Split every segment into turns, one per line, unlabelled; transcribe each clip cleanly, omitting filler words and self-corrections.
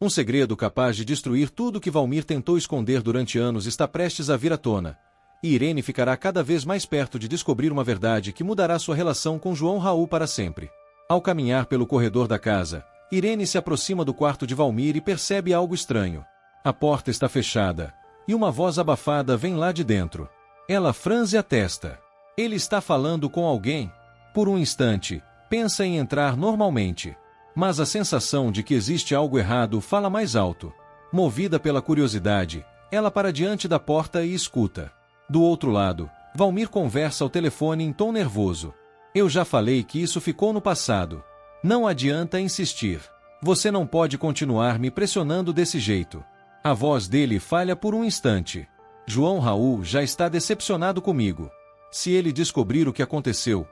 Um segredo capaz de destruir tudo que Valmir tentou esconder durante anos está prestes a vir à tona, e Irene ficará cada vez mais perto de descobrir uma verdade que mudará sua relação com João Raul para sempre. Ao caminhar pelo corredor da casa, Irene se aproxima do quarto de Valmir e percebe algo estranho. A porta está fechada, e uma voz abafada vem lá de dentro. Ela franze a testa. Ele está falando com alguém? Por um instante, pensa em entrar normalmente. Mas a sensação de que existe algo errado fala mais alto. Movida pela curiosidade, ela para diante da porta e escuta. Do outro lado, Valmir conversa ao telefone em tom nervoso. Eu já falei que isso ficou no passado. Não adianta insistir. Você não pode continuar me pressionando desse jeito. A voz dele falha por um instante. João Raul já está decepcionado comigo. Se ele descobrir o que aconteceu,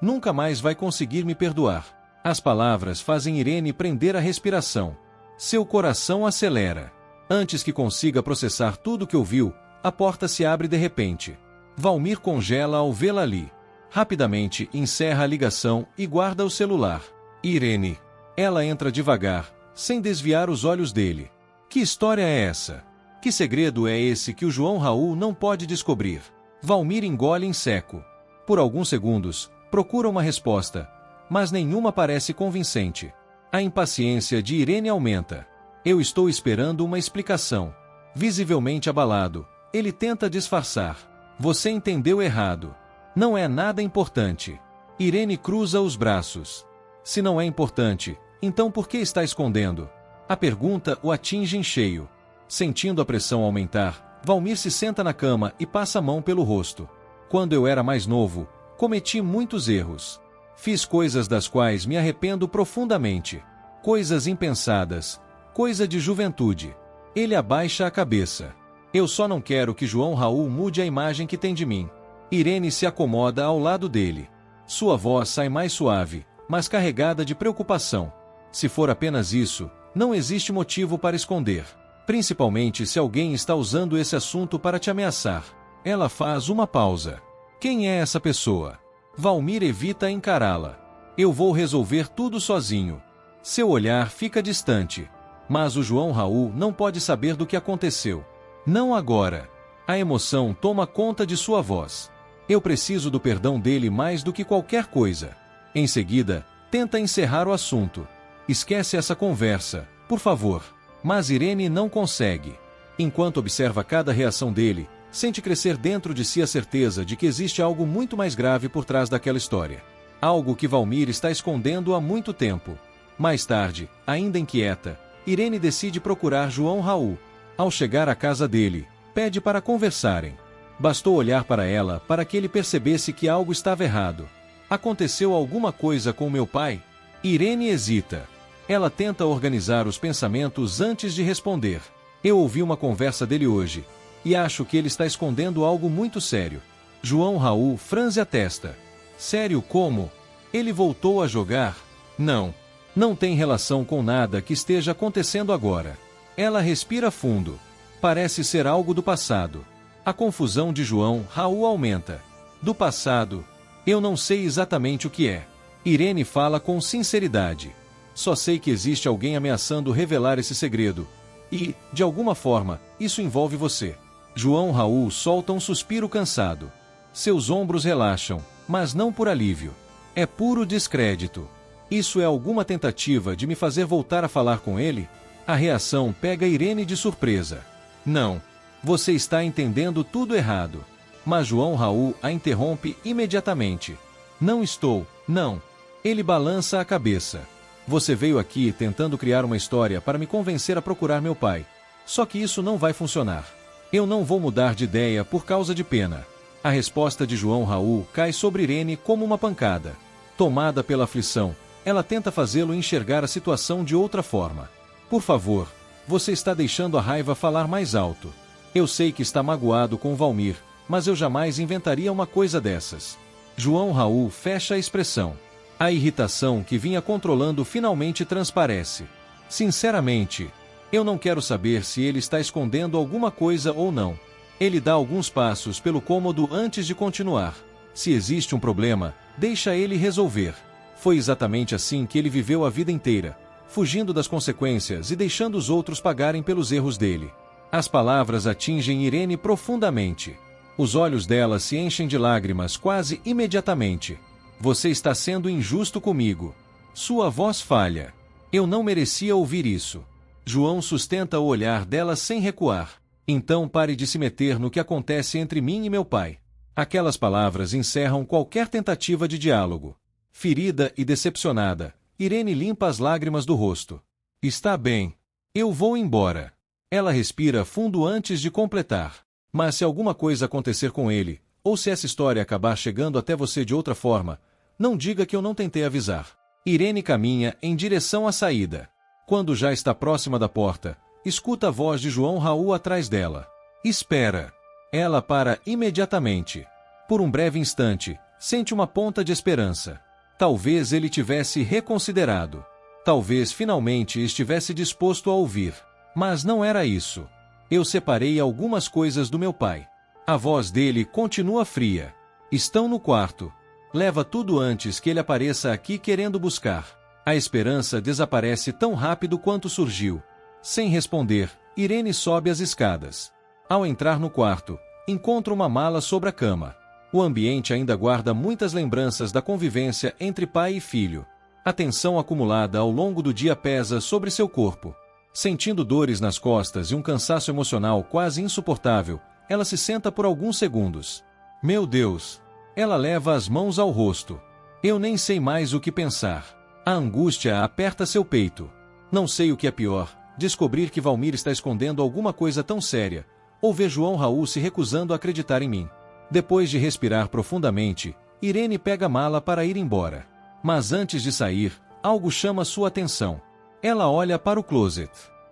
nunca mais vai conseguir me perdoar. As palavras fazem Irene prender a respiração. Seu coração acelera. Antes que consiga processar tudo o que ouviu, a porta se abre de repente. Valmir congela ao vê-la ali. Rapidamente encerra a ligação e guarda o celular. Irene. Ela entra devagar, sem desviar os olhos dele. Que história é essa? Que segredo é esse que o João Raul não pode descobrir? Valmir engole em seco. Por alguns segundos, procura uma resposta, mas nenhuma parece convincente. A impaciência de Irene aumenta. Eu estou esperando uma explicação. Visivelmente abalado, ele tenta disfarçar. Você entendeu errado. Não é nada importante. Irene cruza os braços. Se não é importante, então por que está escondendo? A pergunta o atinge em cheio. Sentindo a pressão aumentar, Valmir se senta na cama e passa a mão pelo rosto. Quando eu era mais novo, cometi muitos erros. Fiz coisas das quais me arrependo profundamente. Coisas impensadas. Coisa de juventude. Ele abaixa a cabeça. Eu só não quero que João Raul mude a imagem que tem de mim. Irene se acomoda ao lado dele. Sua voz sai mais suave, mas carregada de preocupação. Se for apenas isso, não existe motivo para esconder. Principalmente se alguém está usando esse assunto para te ameaçar. Ela faz uma pausa. Quem é essa pessoa? Valmir evita encará-la. Eu vou resolver tudo sozinho. Seu olhar fica distante. Mas o João Raul não pode saber do que aconteceu. Não agora. A emoção toma conta de sua voz. Eu preciso do perdão dele mais do que qualquer coisa. Em seguida, tenta encerrar o assunto. Esquece essa conversa, por favor. Mas Irene não consegue. Enquanto observa cada reação dele, sente crescer dentro de si a certeza de que existe algo muito mais grave por trás daquela história. Algo que Valmir está escondendo há muito tempo. Mais tarde, ainda inquieta, Irene decide procurar João Raul. Ao chegar à casa dele, pede para conversarem. Bastou olhar para ela para que ele percebesse que algo estava errado. Aconteceu alguma coisa com meu pai? Irene hesita. Ela tenta organizar os pensamentos antes de responder. Eu ouvi uma conversa dele hoje, e acho que ele está escondendo algo muito sério. João Raul franze a testa. Sério como? Ele voltou a jogar? Não. Não tem relação com nada que esteja acontecendo agora. Ela respira fundo. Parece ser algo do passado. A confusão de João Raul aumenta. Do passado? Eu não sei exatamente o que é. Irene fala com sinceridade. Só sei que existe alguém ameaçando revelar esse segredo. E, de alguma forma, isso envolve você. João Raul solta um suspiro cansado. Seus ombros relaxam, mas não por alívio. É puro descrédito. Isso é alguma tentativa de me fazer voltar a falar com ele? A reação pega Irene de surpresa. Não. Você está entendendo tudo errado. Mas João Raul a interrompe imediatamente. Não estou, não. Ele balança a cabeça. Você veio aqui tentando criar uma história para me convencer a procurar meu pai. Só que isso não vai funcionar. Eu não vou mudar de ideia por causa de pena. A resposta de João Raul cai sobre Irene como uma pancada. Tomada pela aflição, ela tenta fazê-lo enxergar a situação de outra forma. Por favor, você está deixando a raiva falar mais alto. Eu sei que está magoado com Valmir, mas eu jamais inventaria uma coisa dessas. João Raul fecha a expressão. A irritação que vinha controlando finalmente transparece. Sinceramente, eu não quero saber se ele está escondendo alguma coisa ou não. Ele dá alguns passos pelo cômodo antes de continuar. Se existe um problema, deixa ele resolver. Foi exatamente assim que ele viveu a vida inteira. fugindo das consequências e deixando os outros pagarem pelos erros dele. As palavras atingem Irene profundamente. Os olhos dela se enchem de lágrimas quase imediatamente. Você está sendo injusto comigo. Sua voz falha. Eu não merecia ouvir isso. João sustenta o olhar dela sem recuar. Então pare de se meter no que acontece entre mim e meu pai. Aquelas palavras encerram qualquer tentativa de diálogo. Ferida e decepcionada, Irene limpa as lágrimas do rosto. Está bem. Eu vou embora. Ela respira fundo antes de completar. Mas se alguma coisa acontecer com ele, ou se essa história acabar chegando até você de outra forma, não diga que eu não tentei avisar. Irene caminha em direção à saída. Quando já está próxima da porta, escuta a voz de João Raul atrás dela. Espera. Ela para imediatamente. Por um breve instante, sente uma ponta de esperança. Talvez ele tivesse reconsiderado. Talvez finalmente estivesse disposto a ouvir. Mas não era isso. Eu separei algumas coisas do meu pai. A voz dele continua fria. Estão no quarto. Leva tudo antes que ele apareça aqui querendo buscar. A esperança desaparece tão rápido quanto surgiu. Sem responder, Irene sobe as escadas. Ao entrar no quarto, encontra uma mala sobre a cama. O ambiente ainda guarda muitas lembranças da convivência entre pai e filho. A tensão acumulada ao longo do dia pesa sobre seu corpo. Sentindo dores nas costas e um cansaço emocional quase insuportável, ela se senta por alguns segundos. Meu Deus! Ela leva as mãos ao rosto. Eu nem sei mais o que pensar. A angústia aperta seu peito. Não sei o que é pior, descobrir que Valmir está escondendo alguma coisa tão séria, ou ver João Raul se recusando a acreditar em mim. Depois de respirar profundamente, Irene pega a mala para ir embora. Mas antes de sair, algo chama sua atenção. Ela olha para o closet.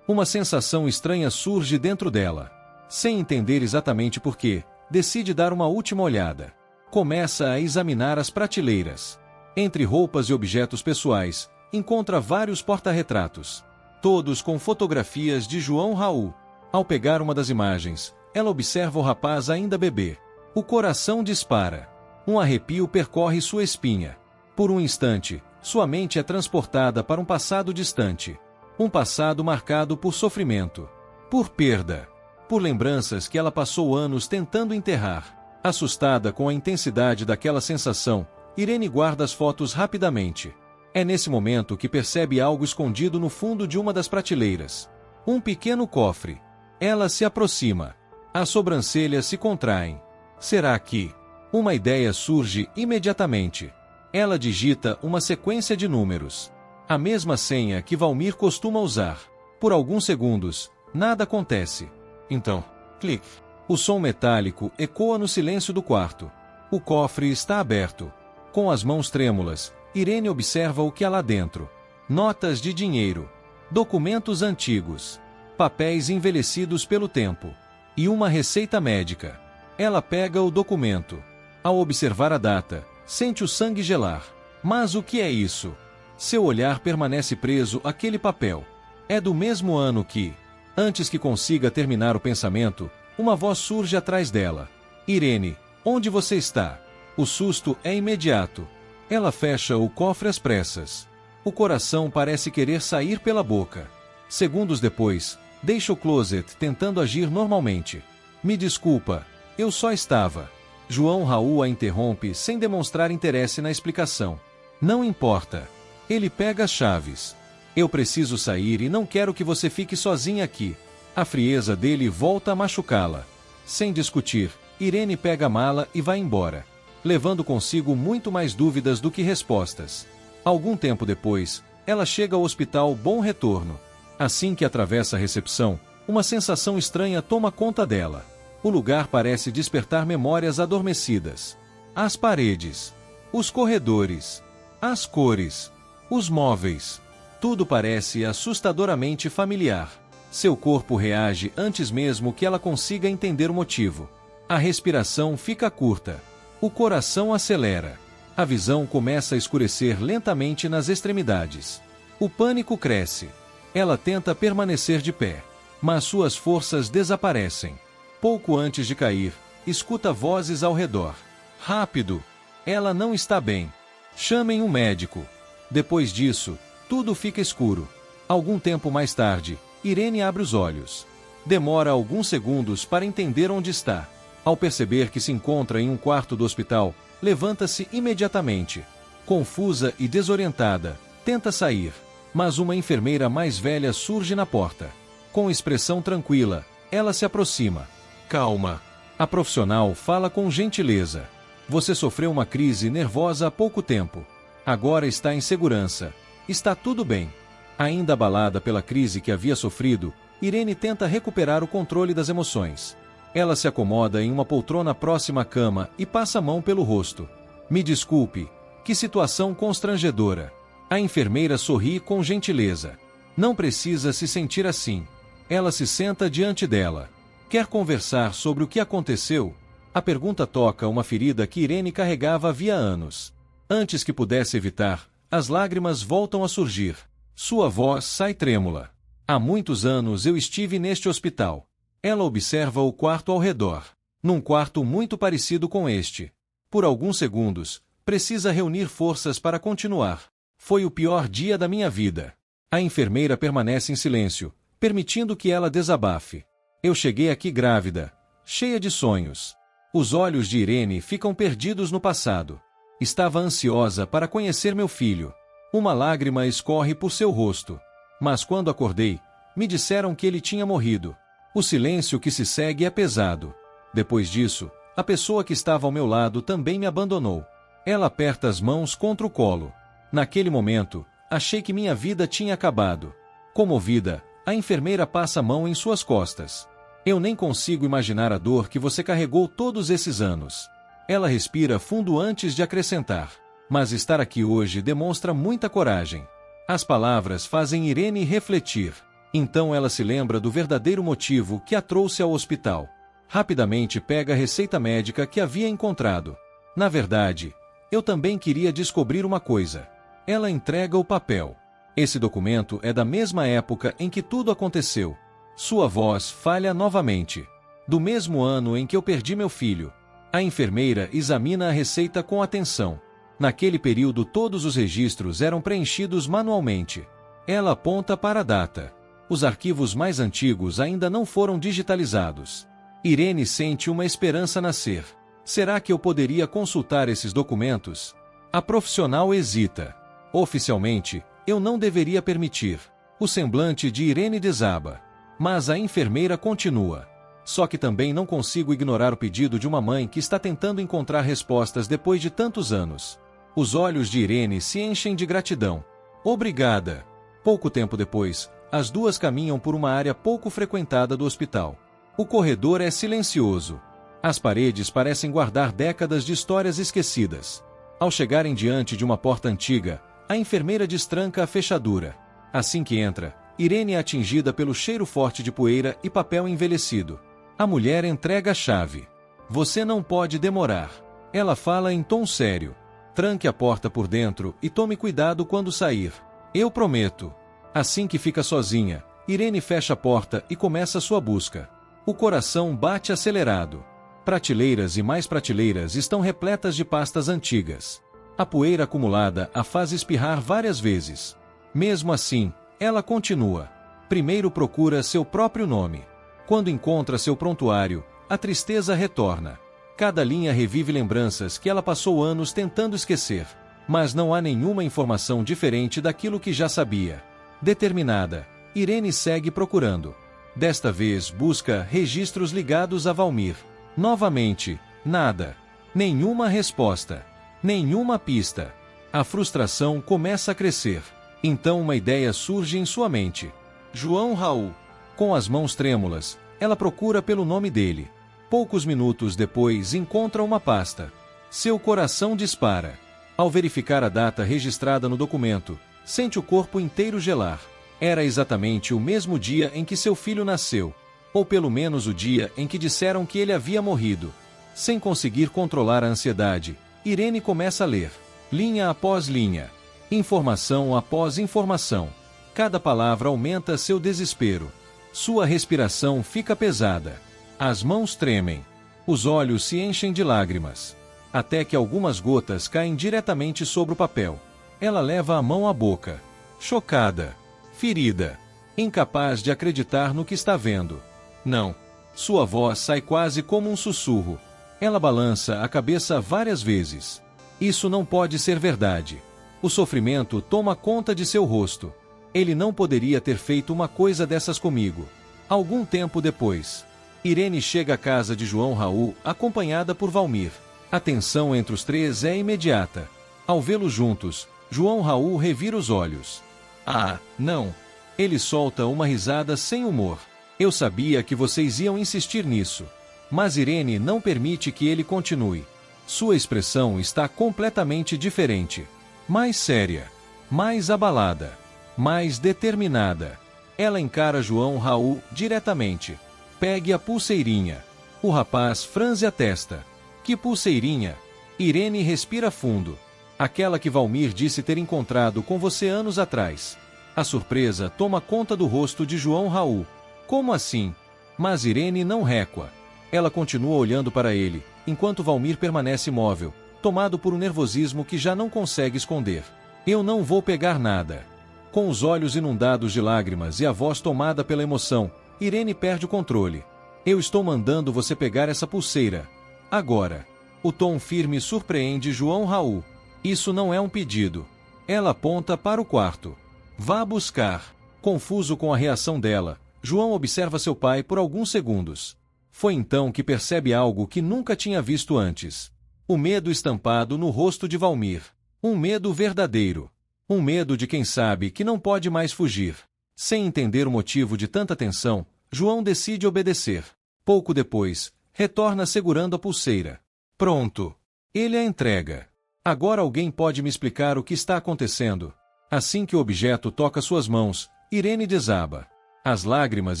Uma sensação estranha surge dentro dela. Sem entender exatamente por quê, decide dar uma última olhada. Começa a examinar as prateleiras. Entre roupas e objetos pessoais, encontra vários porta-retratos. Todos com fotografias de João Raul. Ao pegar uma das imagens, ela observa o rapaz ainda bebê. O coração dispara. Um arrepio percorre sua espinha. Por um instante, sua mente é transportada para um passado distante. Um passado marcado por sofrimento, por perda, por lembranças que ela passou anos tentando enterrar. Assustada com a intensidade daquela sensação, Irene guarda as fotos rapidamente. É nesse momento que percebe algo escondido no fundo de uma das prateleiras. Um pequeno cofre. Ela se aproxima. As sobrancelhas se contraem. Será que? Uma ideia surge imediatamente. Ela digita uma sequência de números. A mesma senha que Valmir costuma usar. Por alguns segundos, nada acontece. Então, clique. O som metálico ecoa no silêncio do quarto. O cofre está aberto. Com as mãos trêmulas, Irene observa o que há lá dentro. Notas de dinheiro, documentos antigos, papéis envelhecidos pelo tempo e uma receita médica. Ela pega o documento. Ao observar a data, sente o sangue gelar. Mas o que é isso? Seu olhar permanece preso àquele papel. É do mesmo ano que, antes que consiga terminar o pensamento, uma voz surge atrás dela. Irene, onde você está? O susto é imediato. Ela fecha o cofre às pressas. O coração parece querer sair pela boca. Segundos depois, deixa o closet tentando agir normalmente. Me desculpa, eu só estava. João Raul a interrompe sem demonstrar interesse na explicação. Não importa. Ele pega as chaves. Eu preciso sair e não quero que você fique sozinha aqui. A frieza dele volta a machucá-la. Sem discutir, Irene pega a mala e vai embora, levando consigo muito mais dúvidas do que respostas. Algum tempo depois, ela chega ao hospital Bom Retorno. Assim que atravessa a recepção, uma sensação estranha toma conta dela. O lugar parece despertar memórias adormecidas. As paredes, os corredores, as cores, os móveis. Tudo parece assustadoramente familiar. Seu corpo reage antes mesmo que ela consiga entender o motivo. A respiração fica curta. O coração acelera. A visão começa a escurecer lentamente nas extremidades. O pânico cresce. Ela tenta permanecer de pé, mas suas forças desaparecem. Pouco antes de cair, escuta vozes ao redor. Rápido! Ela não está bem. Chamem um médico. Depois disso, tudo fica escuro. Algum tempo mais tarde, Irene abre os olhos. Demora alguns segundos para entender onde está. Ao perceber que se encontra em um quarto do hospital, levanta-se imediatamente. Confusa e desorientada, tenta sair, mas uma enfermeira mais velha surge na porta. Com expressão tranquila, ela se aproxima. Calma. A profissional fala com gentileza. Você sofreu uma crise nervosa há pouco tempo. Agora está em segurança. Está tudo bem. Ainda abalada pela crise que havia sofrido, Irene tenta recuperar o controle das emoções. Ela se acomoda em uma poltrona próxima à cama e passa a mão pelo rosto. Me desculpe, que situação constrangedora. A enfermeira sorri com gentileza. Não precisa se sentir assim. Ela se senta diante dela. Quer conversar sobre o que aconteceu? A pergunta toca uma ferida que Irene carregava havia anos. Antes que pudesse evitar, as lágrimas voltam a surgir. Sua voz sai trêmula. Há muitos anos eu estive neste hospital. Ela observa o quarto ao redor. Num quarto muito parecido com este. Por alguns segundos, precisa reunir forças para continuar. Foi o pior dia da minha vida. A enfermeira permanece em silêncio, permitindo que ela desabafe. Eu cheguei aqui grávida, cheia de sonhos. Os olhos de Irene ficam perdidos no passado. Estava ansiosa para conhecer meu filho. Uma lágrima escorre por seu rosto. Mas quando acordei, me disseram que ele tinha morrido. O silêncio que se segue é pesado. Depois disso, a pessoa que estava ao meu lado também me abandonou. Ela aperta as mãos contra o colo. Naquele momento, achei que minha vida tinha acabado. Comovida, a enfermeira passa a mão em suas costas. Eu nem consigo imaginar a dor que você carregou todos esses anos. Ela respira fundo antes de acrescentar. Mas estar aqui hoje demonstra muita coragem. As palavras fazem Irene refletir. Então ela se lembra do verdadeiro motivo que a trouxe ao hospital. Rapidamente pega a receita médica que havia encontrado. Na verdade, eu também queria descobrir uma coisa. Ela entrega o papel. Esse documento é da mesma época em que tudo aconteceu. Sua voz falha novamente. Do mesmo ano em que eu perdi meu filho. A enfermeira examina a receita com atenção. Naquele período todos os registros eram preenchidos manualmente. Ela aponta para a data. Os arquivos mais antigos ainda não foram digitalizados. Irene sente uma esperança nascer. Será que eu poderia consultar esses documentos? A profissional hesita. Oficialmente, eu não deveria permitir. O semblante de Irene desaba. Mas a enfermeira continua. Só que também não consigo ignorar o pedido de uma mãe que está tentando encontrar respostas depois de tantos anos. Os olhos de Irene se enchem de gratidão. Obrigada. Pouco tempo depois, as duas caminham por uma área pouco frequentada do hospital. O corredor é silencioso. As paredes parecem guardar décadas de histórias esquecidas. Ao chegarem diante de uma porta antiga, a enfermeira destranca a fechadura. Assim que entra, Irene é atingida pelo cheiro forte de poeira e papel envelhecido. A mulher entrega a chave. Você não pode demorar. Ela fala em tom sério. Tranque a porta por dentro e tome cuidado quando sair. Eu prometo. Assim que fica sozinha, Irene fecha a porta e começa sua busca. O coração bate acelerado. Prateleiras e mais prateleiras estão repletas de pastas antigas. A poeira acumulada a faz espirrar várias vezes. Mesmo assim, ela continua. Primeiro procura seu próprio nome. Quando encontra seu prontuário, a tristeza retorna. Cada linha revive lembranças que ela passou anos tentando esquecer. Mas não há nenhuma informação diferente daquilo que já sabia. Determinada, Irene segue procurando. Desta vez busca registros ligados a Valmir. Novamente, nada. Nenhuma resposta. Nenhuma pista. A frustração começa a crescer. Então uma ideia surge em sua mente. João Raul. Com as mãos trêmulas, ela procura pelo nome dele. Poucos minutos depois encontra uma pasta. Seu coração dispara. Ao verificar a data registrada no documento, sente o corpo inteiro gelar. Era exatamente o mesmo dia em que seu filho nasceu. Ou pelo menos o dia em que disseram que ele havia morrido. Sem conseguir controlar a ansiedade, Irene começa a ler. Linha após linha. Informação após informação. Cada palavra aumenta seu desespero. Sua respiração fica pesada. As mãos tremem. Os olhos se enchem de lágrimas. Até que algumas gotas caem diretamente sobre o papel. Ela leva a mão à boca. Chocada. ferida, incapaz de acreditar no que está vendo. Não. Sua voz sai quase como um sussurro. Ela balança a cabeça várias vezes. Isso não pode ser verdade. O sofrimento toma conta de seu rosto. Ele não poderia ter feito uma coisa dessas comigo. Algum tempo depois, Irene chega à casa de João Raul, acompanhada por Valmir. A tensão entre os três é imediata. Ao vê-los juntos, João Raul revira os olhos. Ah, não! Ele solta uma risada sem humor. Eu sabia que vocês iam insistir nisso. Mas Irene não permite que ele continue. Sua expressão está completamente diferente. Mais séria, mais abalada, mais determinada. Ela encara João Raul diretamente. Pegue a pulseirinha. O rapaz franze a testa. Que pulseirinha? Irene respira fundo. Aquela que Valmir disse ter encontrado com você anos atrás. A surpresa toma conta do rosto de João Raul. Como assim? Mas Irene não recua. Ela continua olhando para ele, enquanto Valmir permanece imóvel, tomado por um nervosismo que já não consegue esconder. Eu não vou pegar nada. Com os olhos inundados de lágrimas e a voz tomada pela emoção, Irene perde o controle. Eu estou mandando você pegar essa pulseira. Agora. O tom firme surpreende João Raul. Isso não é um pedido. Ela aponta para o quarto. Vá buscar. Confuso com a reação dela, João observa seu pai por alguns segundos. Foi então que percebe algo que nunca tinha visto antes. O medo estampado no rosto de Valmir. Um medo verdadeiro. Um medo de quem sabe que não pode mais fugir. Sem entender o motivo de tanta tensão, João decide obedecer. Pouco depois, retorna segurando a pulseira. Pronto. Ele a entrega. Agora alguém pode me explicar o que está acontecendo? Assim que o objeto toca suas mãos, Irene desaba. As lágrimas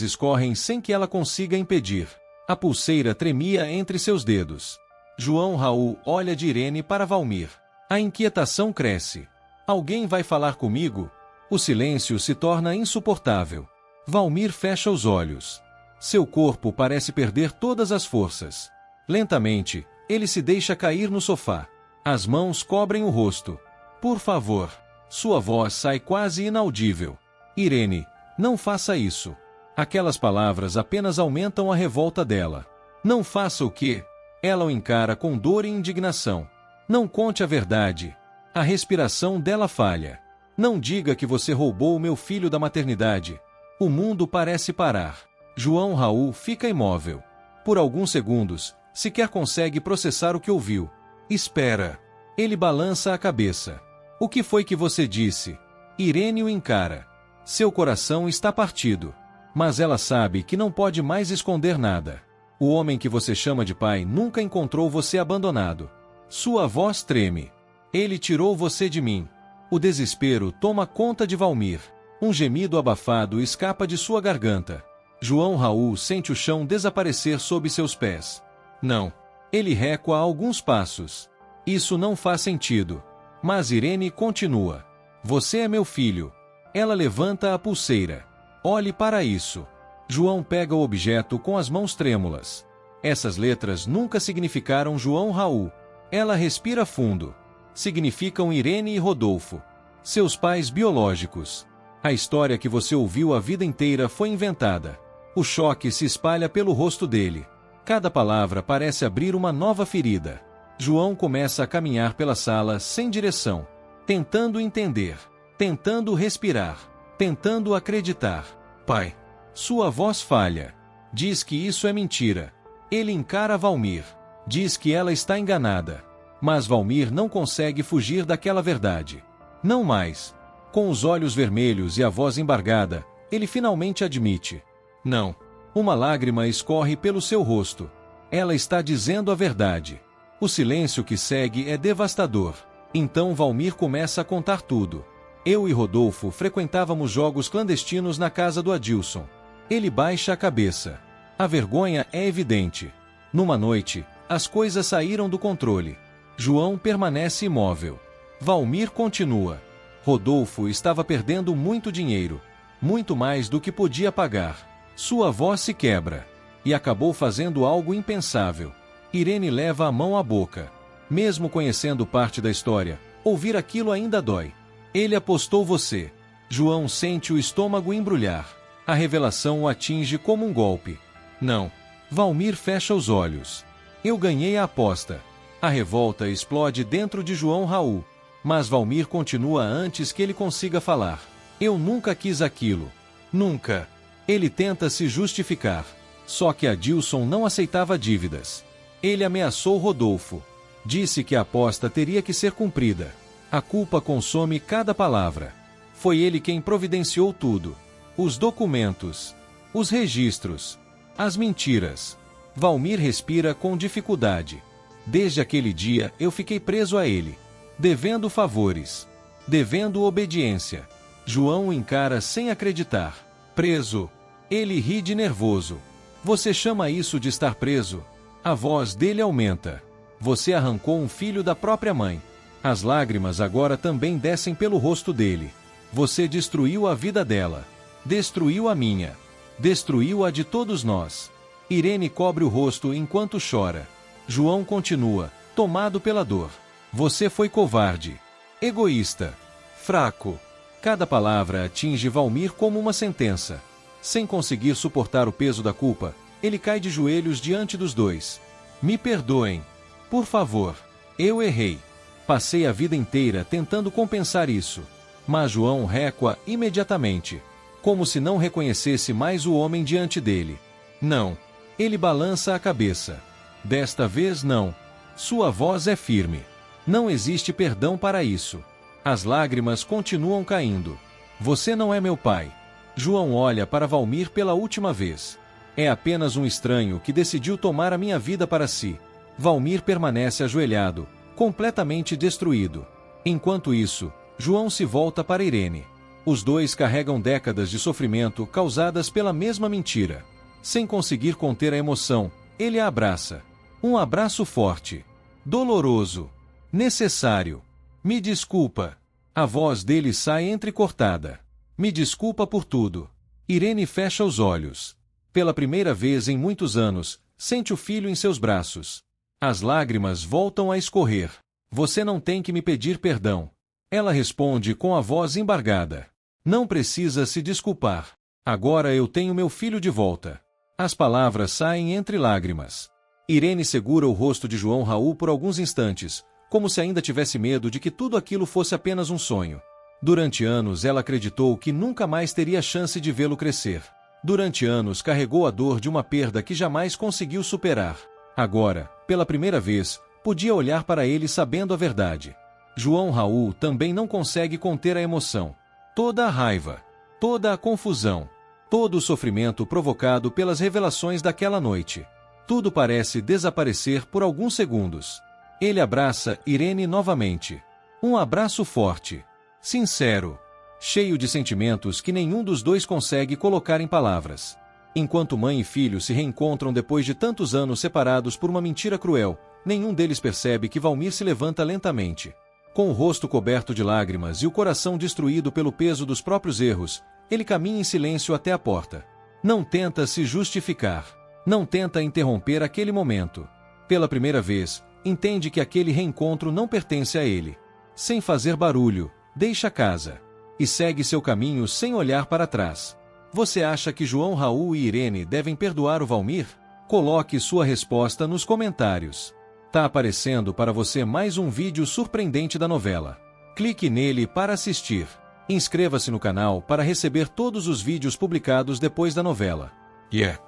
escorrem sem que ela consiga impedir. A pulseira tremia entre seus dedos. João Raul olha de Irene para Valmir. A inquietação cresce. Alguém vai falar comigo? O silêncio se torna insuportável. Valmir fecha os olhos. Seu corpo parece perder todas as forças. Lentamente, ele se deixa cair no sofá. As mãos cobrem o rosto. Por favor. Sua voz sai quase inaudível. Irene, não faça isso. Aquelas palavras apenas aumentam a revolta dela. Não faça o quê? Ela o encara com dor e indignação. Não conte a verdade. A respiração dela falha. Não diga que você roubou o meu filho da maternidade. O mundo parece parar. João Raul fica imóvel. Por alguns segundos, sequer consegue processar o que ouviu. Espera. Ele balança a cabeça. O que foi que você disse? Irene o encara. Seu coração está partido. Mas ela sabe que não pode mais esconder nada. O homem que você chama de pai nunca encontrou você abandonado. Sua voz treme. Ele tirou você de mim. O desespero toma conta de Valmir. Um gemido abafado escapa de sua garganta. João Raul sente o chão desaparecer sob seus pés. Não. Ele recua alguns passos. Isso não faz sentido. Mas Irene continua. Você é meu filho. Ela levanta a pulseira. Olhe para isso. João pega o objeto com as mãos trêmulas. Essas letras nunca significaram João Raul. Ela respira fundo. Significam Irene e Rodolfo. Seus pais biológicos. A história que você ouviu a vida inteira foi inventada. O choque se espalha pelo rosto dele. Cada palavra parece abrir uma nova ferida. João começa a caminhar pela sala sem direção. Tentando entender. Tentando respirar. Tentando acreditar. Pai. Sua voz falha. Diz que isso é mentira. Ele encara Valmir. Diz que ela está enganada. Mas Valmir não consegue fugir daquela verdade. Não mais. Com os olhos vermelhos e a voz embargada, ele finalmente admite. Não. Uma lágrima escorre pelo seu rosto. Ela está dizendo a verdade. O silêncio que segue é devastador. Então Valmir começa a contar tudo. Eu e Rodolfo frequentávamos jogos clandestinos na casa do Adilson. Ele baixa a cabeça. A vergonha é evidente. Numa noite, as coisas saíram do controle. João permanece imóvel. Valmir continua. Rodolfo estava perdendo muito dinheiro. Muito mais do que podia pagar. Sua voz se quebra. E acabou fazendo algo impensável. Irene leva a mão à boca. Mesmo conhecendo parte da história, ouvir aquilo ainda dói. Ele apostou você. João sente o estômago embrulhar. A revelação o atinge como um golpe. Não. Valmir fecha os olhos. Eu ganhei a aposta. A revolta explode dentro de João Raul. Mas Valmir continua antes que ele consiga falar. Eu nunca quis aquilo. Nunca. Ele tenta se justificar. Só que Adilson não aceitava dívidas. Ele ameaçou Rodolfo. Disse que a aposta teria que ser cumprida. A culpa consome cada palavra. Foi ele quem providenciou tudo. Os documentos. Os registros. As mentiras. Valmir respira com dificuldade. Desde aquele dia eu fiquei preso a ele. Devendo favores. Devendo obediência. João o encara sem acreditar. Preso. Ele ri de nervoso. Você chama isso de estar preso? A voz dele aumenta. Você arrancou um filho da própria mãe. As lágrimas agora também descem pelo rosto dele. Você destruiu a vida dela. Destruiu a minha. Destruiu a de todos nós. Irene cobre o rosto enquanto chora. João continua, tomado pela dor. Você foi covarde. Egoísta. Fraco. Cada palavra atinge Valmir como uma sentença. Sem conseguir suportar o peso da culpa, ele cai de joelhos diante dos dois. Me perdoem. Por favor. Eu errei. Passei a vida inteira tentando compensar isso. Mas João recua imediatamente, como se não reconhecesse mais o homem diante dele. Não. Ele balança a cabeça. Desta vez não. Sua voz é firme. Não existe perdão para isso. As lágrimas continuam caindo. Você não é meu pai. João olha para Valmir pela última vez. É apenas um estranho que decidiu tomar a minha vida para si. Valmir permanece ajoelhado, completamente destruído. Enquanto isso, João se volta para Irene. Os dois carregam décadas de sofrimento causadas pela mesma mentira. Sem conseguir conter a emoção, ele a abraça. Um abraço forte. Doloroso. Necessário. Me desculpa. A voz dele sai entrecortada. Me desculpa por tudo. Irene fecha os olhos. Pela primeira vez em muitos anos, sente o filho em seus braços. As lágrimas voltam a escorrer. Você não tem que me pedir perdão. Ela responde com a voz embargada. Não precisa se desculpar. Agora eu tenho meu filho de volta. As palavras saem entre lágrimas. Irene segura o rosto de João Raul por alguns instantes, como se ainda tivesse medo de que tudo aquilo fosse apenas um sonho. Durante anos ela acreditou que nunca mais teria chance de vê-lo crescer. Durante anos carregou a dor de uma perda que jamais conseguiu superar. Agora, pela primeira vez, podia olhar para ele sabendo a verdade. João Raul também não consegue conter a emoção. Toda a raiva, toda a confusão, todo o sofrimento provocado pelas revelações daquela noite. Tudo parece desaparecer por alguns segundos. Ele abraça Irene novamente. Um abraço forte, sincero, cheio de sentimentos que nenhum dos dois consegue colocar em palavras. Enquanto mãe e filho se reencontram depois de tantos anos separados por uma mentira cruel, nenhum deles percebe que Valmir se levanta lentamente. Com o rosto coberto de lágrimas e o coração destruído pelo peso dos próprios erros, ele caminha em silêncio até a porta. Não tenta se justificar. Não tenta interromper aquele momento. Pela primeira vez, entende que aquele reencontro não pertence a ele. Sem fazer barulho, deixa a casa. E segue seu caminho sem olhar para trás. Você acha que João Raul e Irene devem perdoar o Valmir? Coloque sua resposta nos comentários. Tá aparecendo para você mais um vídeo surpreendente da novela. Clique nele para assistir. Inscreva-se no canal para receber todos os vídeos publicados depois da novela. Yeah!